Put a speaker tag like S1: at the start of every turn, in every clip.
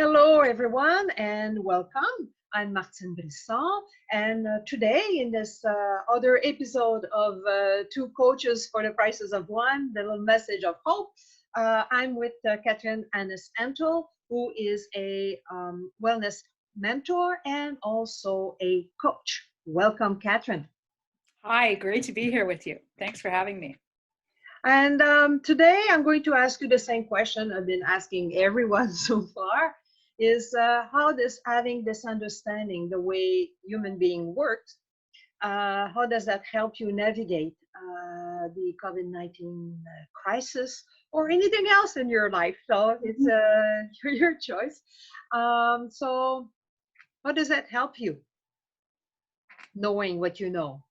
S1: Hello, everyone, and welcome. I'm Martine Brisson, and today in this other episode of Two Coaches for the Prices of One, the little message of hope, I'm with Catherine Anness-Antle, who is a wellness mentor and also a coach. Welcome, Catherine.
S2: Hi, great to be here with you. Thanks for having me.
S1: And today I'm going to ask you the same question I've been asking everyone so far, is how does having this understanding the way human being works, how does that help you navigate the COVID-19 crisis or anything else in your life? So it's your choice. So how does that help you, knowing what you know?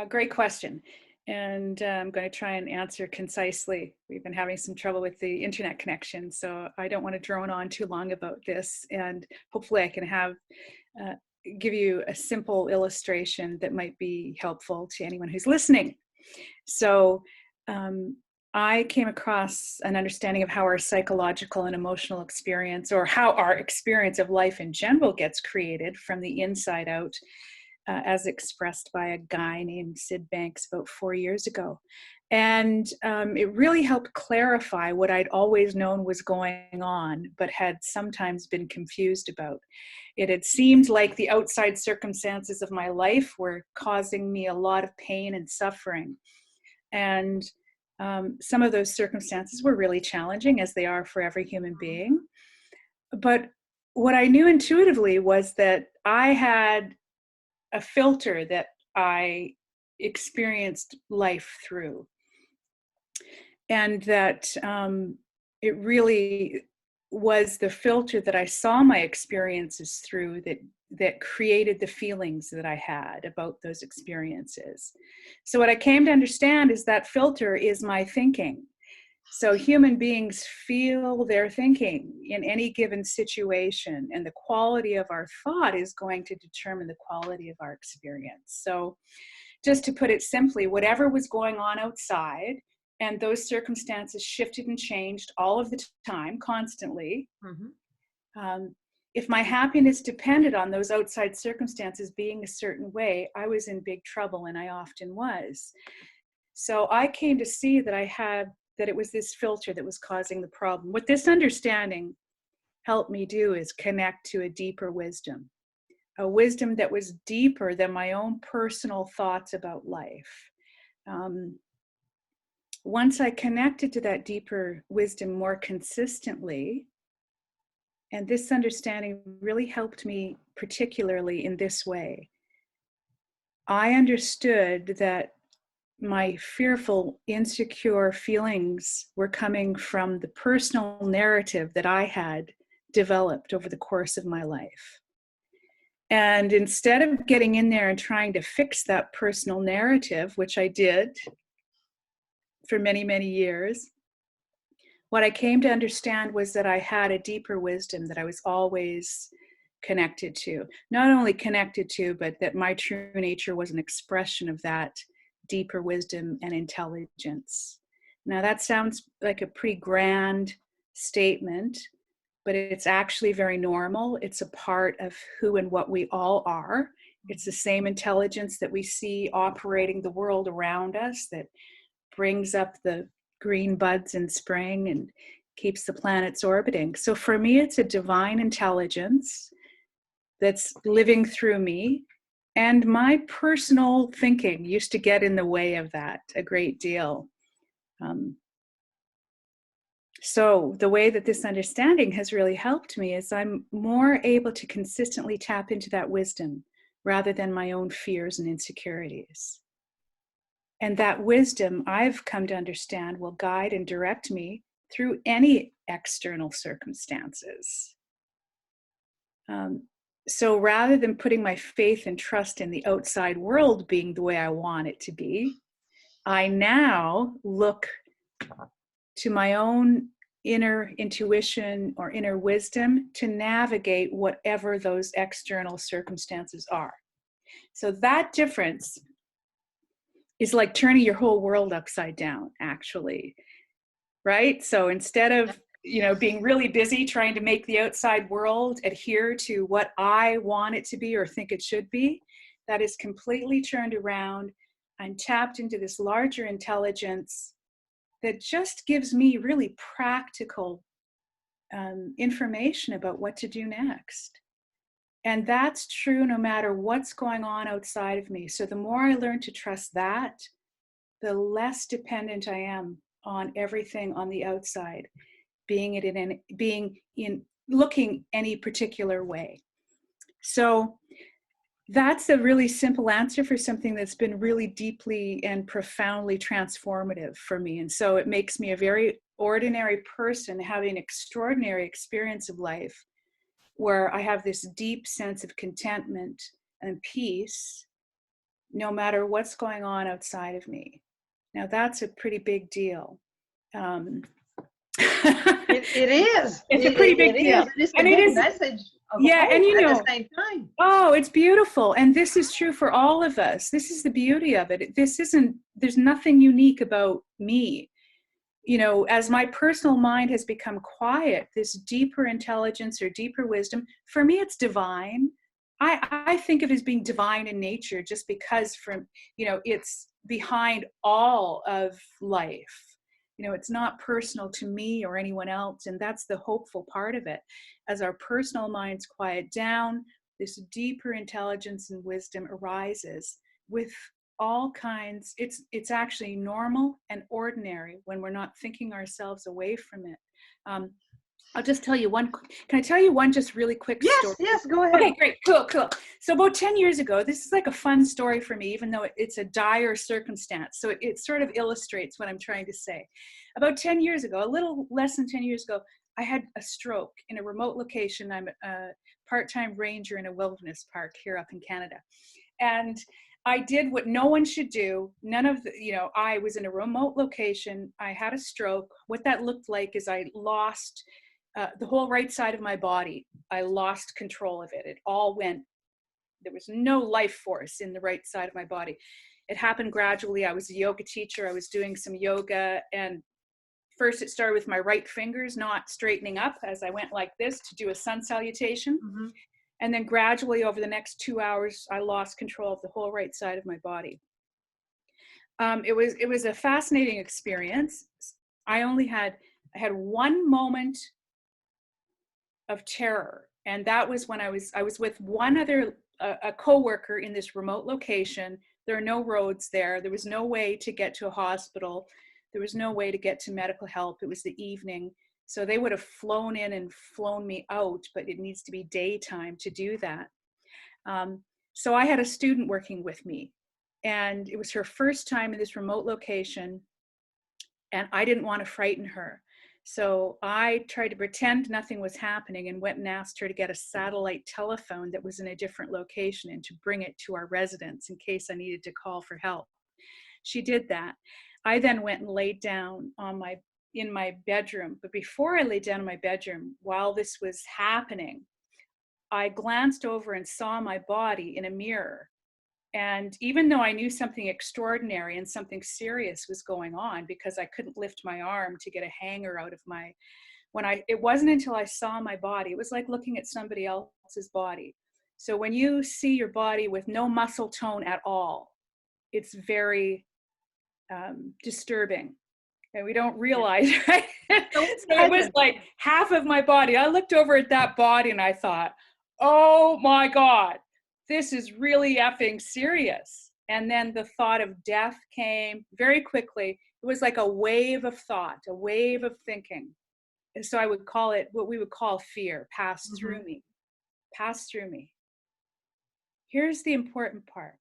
S2: Great question. And I'm going to try and answer concisely. We've been having some trouble with the internet connection, so I don't want to drone on too long about this. And hopefully I can give you a simple illustration that might be helpful to anyone who's listening. So I came across an understanding of how our psychological and emotional experience, or how our experience of life in general, gets created from the inside out, as expressed by a guy named Sid Banks about 4 years ago. And it really helped clarify what I'd always known was going on, but had sometimes been confused about. It had seemed like the outside circumstances of my life were causing me a lot of pain and suffering. And some of those circumstances were really challenging, as they are for every human being. But what I knew intuitively was that I had a filter that I experienced life through, and that it really was the filter that I saw my experiences through that created the feelings that I had about those experiences. So what I came to understand is that filter is my thinking. So human beings feel their thinking in any given situation, and the quality of our thought is going to determine the quality of our experience. So just to put it simply, whatever was going on outside, and those circumstances shifted and changed all of the time, constantly. Mm-hmm. If my happiness depended on those outside circumstances being a certain way, I was in big trouble, and I often was. So I came to see that it was this filter that was causing the problem. What this understanding helped me do is connect to a deeper wisdom, a wisdom that was deeper than my own personal thoughts about life. Once I connected to that deeper wisdom more consistently, and this understanding really helped me particularly in this way, I understood that my fearful, insecure feelings were coming from the personal narrative that I had developed over the course of my life. And instead of getting in there and trying to fix that personal narrative, which I did for many, many years, what I came to understand was that I had a deeper wisdom that I was always connected to. Not only connected to, but that my true nature was an expression of that deeper wisdom and intelligence. Now that sounds like a pretty grand statement, but it's actually very normal. It's a part of who and what we all are. It's the same intelligence that we see operating the world around us, that brings up the green buds in spring and keeps the planets orbiting. So for me, it's a divine intelligence that's living through me. And my personal thinking used to get in the way of that a great deal. So the way that this understanding has really helped me is I'm more able to consistently tap into that wisdom rather than my own fears and insecurities. And that wisdom, I've come to understand, will guide and direct me through any external circumstances. So rather than putting my faith and trust in the outside world being the way I want it to be, I now look to my own inner intuition or inner wisdom to navigate whatever those external circumstances are. So that difference is like turning your whole world upside down, actually, right? So instead of being really busy trying to make the outside world adhere to what I want it to be or think it should be, that is completely turned around. I'm tapped into this larger intelligence that just gives me really practical information about what to do next. And that's true no matter what's going on outside of me. So the more I learn to trust that, the less dependent I am on everything on the outside, being in looking any particular way. So that's a really simple answer for something that's been really deeply and profoundly transformative for me. And so it makes me a very ordinary person having an extraordinary experience of life where I have this deep sense of contentment and peace no matter what's going on outside of me. Now that's a pretty big deal.
S1: It is.
S2: It's a pretty big deal.
S1: It is a
S2: And it
S1: big
S2: is,
S1: message of
S2: yeah,
S1: hope
S2: and
S1: at the same time.
S2: oh, it's beautiful. And this is true for all of us. This is the beauty of it. There's nothing unique about me. As my personal mind has become quiet, this deeper intelligence or deeper wisdom, for me, it's divine. I think of it as being divine in nature just because it's behind all of life. It's not personal to me or anyone else. And that's the hopeful part of it. As our personal minds quiet down, this deeper intelligence and wisdom arises with all kinds. It's actually normal and ordinary when we're not thinking ourselves away from it. I'll just tell you one. Can I tell you one just really quick story?
S1: Yes, go ahead.
S2: Okay, great, cool. So about 10 years ago, this is like a fun story for me, even though it's a dire circumstance. So it sort of illustrates what I'm trying to say. About 10 years ago, a little less than 10 years ago, I had a stroke in a remote location. I'm a part-time ranger in a wilderness park here up in Canada. And I did what no one should do. I was in a remote location. I had a stroke. What that looked like is I lost the whole right side of my body. I lost control of it. It all went, there was no life force in the right side of my body. It happened gradually. I was a yoga teacher. I was doing some yoga, and first it started with my right fingers not straightening up as I went like this to do a sun salutation. Mm-hmm. And then gradually over the next 2 hours, I lost control of the whole right side of my body. It was a fascinating experience. I had one moment of terror, and that was when I was with one other a coworker in this remote location. There are no roads there. There was no way to get to a hospital. There was no way to get to medical help. It was the evening. So they would have flown in and flown me out, but it needs to be daytime to do that. So I had a student working with me, and it was her first time in this remote location, and I didn't want to frighten her. So I tried to pretend nothing was happening and went and asked her to get a satellite telephone that was in a different location and to bring it to our residence in case I needed to call for help. She did that. I then went and laid down in my bedroom. But before I laid down in my bedroom, while this was happening, I glanced over and saw my body in a mirror. And even though I knew something extraordinary and something serious was going on, because I couldn't lift my arm to get a hanger out of it wasn't until I saw my body, it was like looking at somebody else's body. So when you see your body with no muscle tone at all, it's very disturbing. And we don't realize, right? So it was like half of my body. I looked over at that body and I thought, oh my God, this is really effing serious. And then the thought of death came very quickly. It was like a wave of thought, a wave of thinking. And so I would call it what we would call fear, pass through me, pass through me. Here's the important part.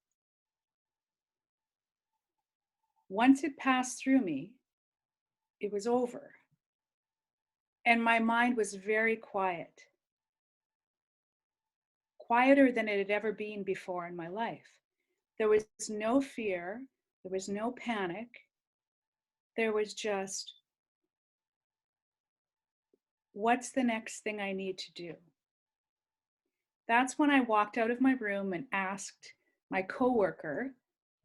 S2: Once it passed through me, it was over. And my mind was very quiet. Quieter than it had ever been before in my life. There was no fear. There was no panic. There was just, what's the next thing I need to do? That's when I walked out of my room and asked my coworker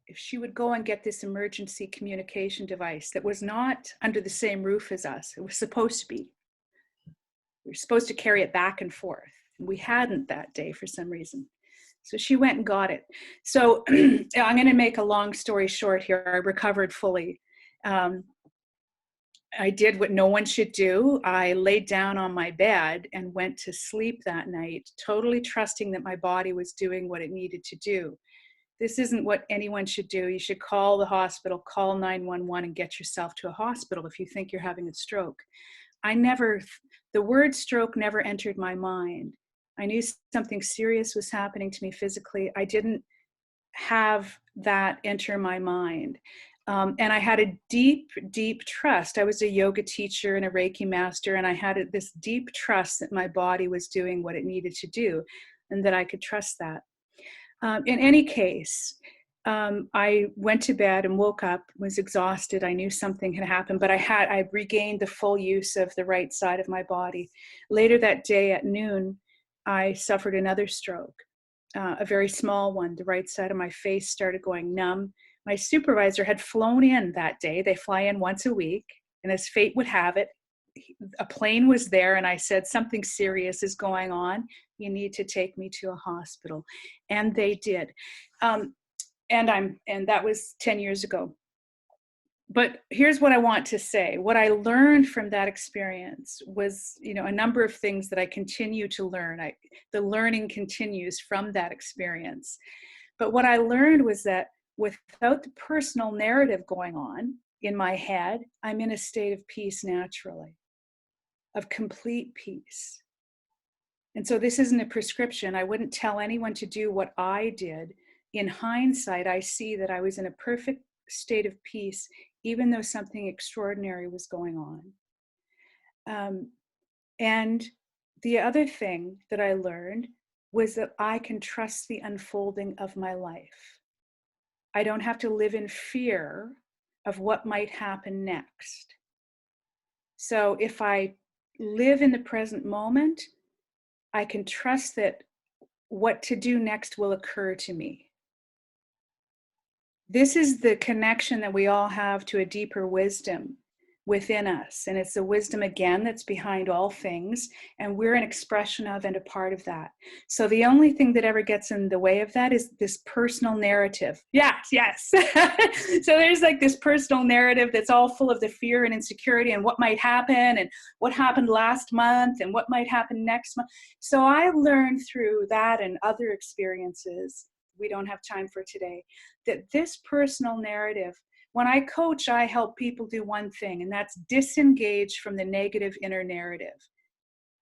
S2: if she would go and get this emergency communication device that was not under the same roof as us. It was supposed to be. We were supposed to carry it back and forth. We hadn't that day for some reason. So she went and got it. So I'm going to make a long story short here. I recovered fully. I did what no one should do. I laid down on my bed and went to sleep that night, totally trusting that my body was doing what it needed to do. This isn't what anyone should do. You should call the hospital, call 911 and get yourself to a hospital if you think you're having a stroke. The word stroke never entered my mind. I knew something serious was happening to me physically. I didn't have that enter my mind. And I had a deep, deep trust. I was a yoga teacher and a Reiki master, and I had this deep trust that my body was doing what it needed to do and that I could trust that. In any case, I went to bed and woke up, was exhausted. I knew something had happened, but I regained the full use of the right side of my body. Later that day at noon, I suffered another stroke, a very small one. The right side of my face started going numb. My supervisor had flown in that day. They fly in once a week, and as fate would have it, a plane was there, and I said, something serious is going on. You need to take me to a hospital. And they did. And that was 10 years ago. But here's what I want to say. What I learned from that experience was, a number of things that I continue to learn. The learning continues from that experience. But what I learned was that without the personal narrative going on in my head, I'm in a state of peace naturally, of complete peace. And so this isn't a prescription. I wouldn't tell anyone to do what I did. In hindsight, I see that I was in a perfect state of peace, even though something extraordinary was going on. And the other thing that I learned was that I can trust the unfolding of my life. I don't have to live in fear of what might happen next. So if I live in the present moment, I can trust that what to do next will occur to me. This is the connection that we all have to a deeper wisdom within us. And it's the wisdom, again, that's behind all things. And we're an expression of and a part of that. So the only thing that ever gets in the way of that is this personal narrative. Yes. So there's like this personal narrative that's all full of the fear and insecurity and what might happen and what happened last month and what might happen next month. So I learned through that and other experiences, we don't have time for today, that this personal narrative, when I coach, I help people do one thing, and that's disengage from the negative inner narrative.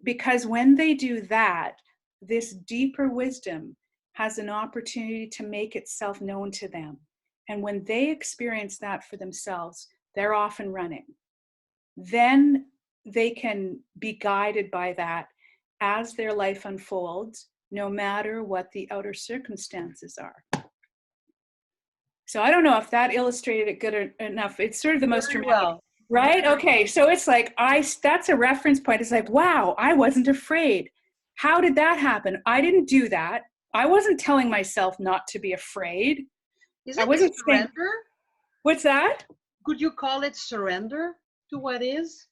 S2: Because when they do that, this deeper wisdom has an opportunity to make itself known to them. And when they experience that for themselves, they're off and running. Then they can be guided by that as their life unfolds, no matter what the outer circumstances are. So I don't know if that illustrated it good enough. It's sort of the most dramatic,
S1: Well,
S2: right? Okay, so it's like, that's a reference point. It's like, wow, I wasn't afraid. How did that happen? I didn't do that. I wasn't telling myself not to be afraid.
S1: is
S2: I
S1: it
S2: wasn't saying,
S1: surrender?
S2: what's that?
S1: Could you call it surrender to what is?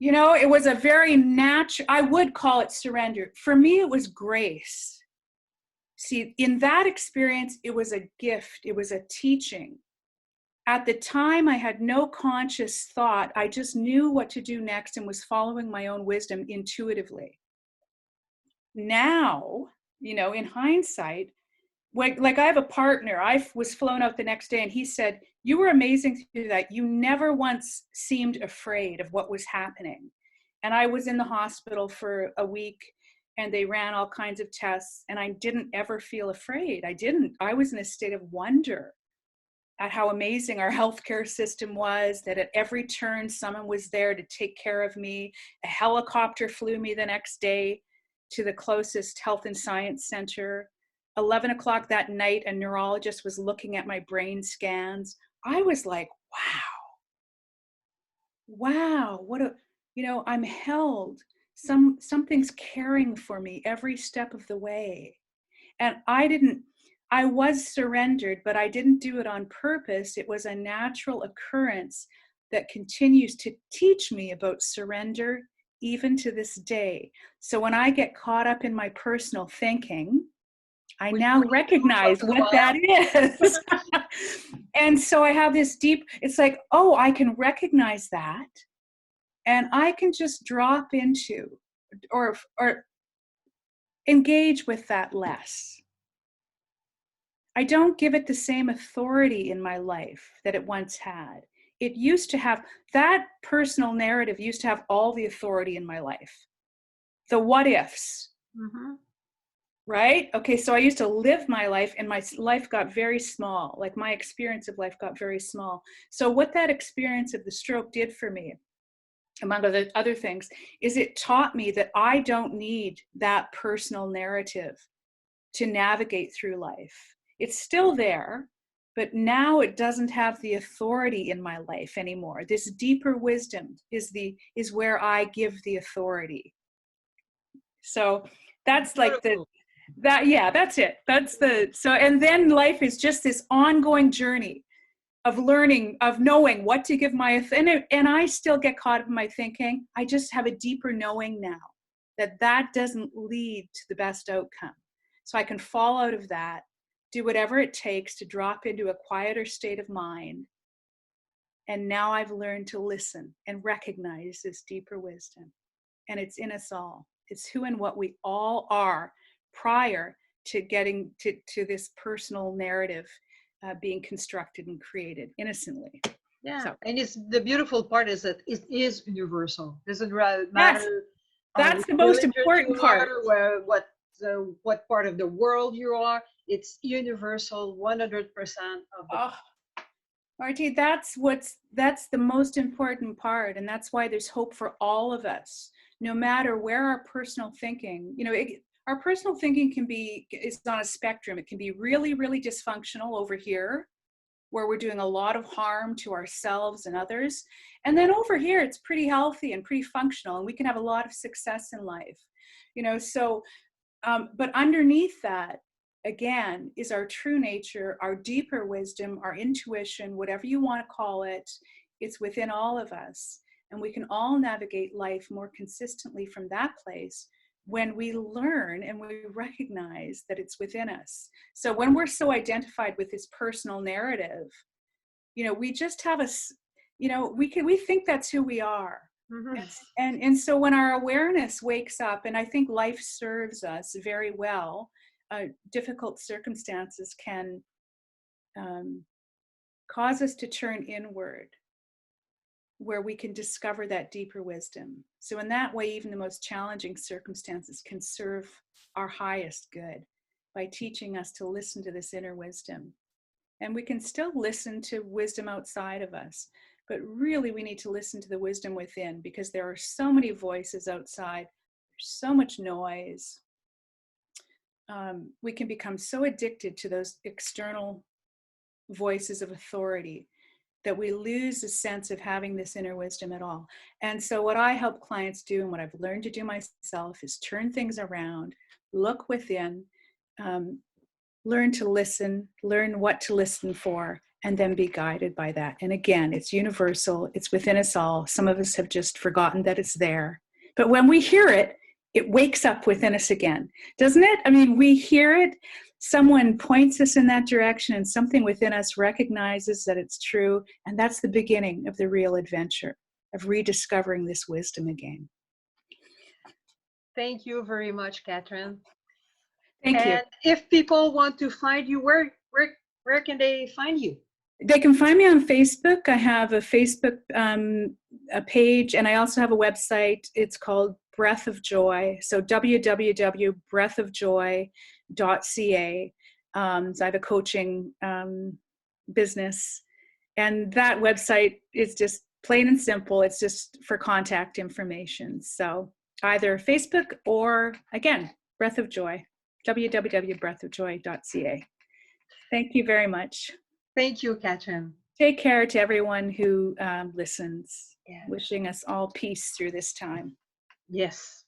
S2: It was a very natural, I would call it surrender. For me, it was grace. See, in that experience, it was a gift. It was a teaching. At the time, I had no conscious thought. I just knew what to do next and was following my own wisdom intuitively. Now, in hindsight, like I have a partner, I was flown out the next day and he said, you were amazing through that. You never once seemed afraid of what was happening. And I was in the hospital for a week and they ran all kinds of tests and I didn't ever feel afraid. I was in a state of wonder at how amazing our healthcare system was, that at every turn someone was there to take care of me. A helicopter flew me the next day to the closest health and science center. 11 o'clock that night, a neurologist was looking at my brain scans. I was like, wow, I'm held. Something's caring for me every step of the way. And I was surrendered, but I didn't do it on purpose. It was a natural occurrence that continues to teach me about surrender even to this day. So when I get caught up in my personal thinking, I now recognize what that is. And so I have this deep, it's like, oh, I can recognize that. And I can just drop into or engage with that less. I don't give it the same authority in my life that it once had. It used to have, that personal narrative used to have all the authority in my life. The what ifs.
S1: Mm-hmm.
S2: Right? Okay, so I used to live my life and my life got very small. Like my experience of life got very small. So what that experience of the stroke did for me, among other things, is it taught me that I don't need that personal narrative to navigate through life. It's still there, but now it doesn't have the authority in my life anymore. This deeper wisdom is where I give the authority. So that's like that's it. And then life is just this ongoing journey of learning, of knowing what to give and I still get caught up in my thinking. I just have a deeper knowing now that doesn't lead to the best outcome. So I can fall out of that, do whatever it takes to drop into a quieter state of mind. And now I've learned to listen and recognize this deeper wisdom. And it's in us all. It's who and what we all are prior to getting to this personal narrative being constructed and created innocently.
S1: Yeah,
S2: so,
S1: and it's the beautiful part is that it is universal. Doesn't matter.
S2: Yes, that's the most important part.
S1: What part of the world you are. It's universal, 100% of the.
S2: Oh, Marty, that's the most important part, and that's why there's hope for all of us, no matter where our personal thinking. Our personal thinking is on a spectrum. It can be really, really dysfunctional over here, where we're doing a lot of harm to ourselves and others. And then over here, it's pretty healthy and pretty functional, and we can have a lot of success in life. But underneath that, again, is our true nature, our deeper wisdom, our intuition, whatever you want to call it. It's within all of us. And we can all navigate life more consistently from that place when we learn and we recognize that it's within us. So when we're so identified with this personal narrative, we just have we think that's who we are.
S1: Mm-hmm.
S2: And so when our awareness wakes up, and I think life serves us very well, difficult circumstances can cause us to turn inward, where we can discover that deeper wisdom. So in that way, even the most challenging circumstances can serve our highest good by teaching us to listen to this inner wisdom. And we can still listen to wisdom outside of us, but really we need to listen to the wisdom within, because there are so many voices outside, there's so much noise. We can become so addicted to those external voices of authority that we lose a sense of having this inner wisdom at all. And so what I help clients do, and what I've learned to do myself, is turn things around, look within, learn to listen, learn what to listen for, and then be guided by that. And again, it's universal, it's within us all. Some of us have just forgotten that it's there. But when we hear it, it wakes up within us again, doesn't it? I mean, we hear it, someone points us in that direction, and something within us recognizes that it's true. And that's the beginning of the real adventure of rediscovering this wisdom again.
S1: Thank you very much, Catherine.
S2: Thank you.
S1: And if people want to find you, where can they find you?
S2: They can find me on Facebook. I have a Facebook a page, and I also have a website. It's called Breath of Joy. So www.breathofjoy.ca. So I have a coaching business, and that website is just plain and simple. It's just for contact information. So either Facebook or, again, Breath of Joy, www.breathofjoy.ca. Thank you very much.
S1: Thank you, Catherine.
S2: Take care to everyone who listens.
S1: Yeah.
S2: Wishing us all peace through this time.
S1: Yes.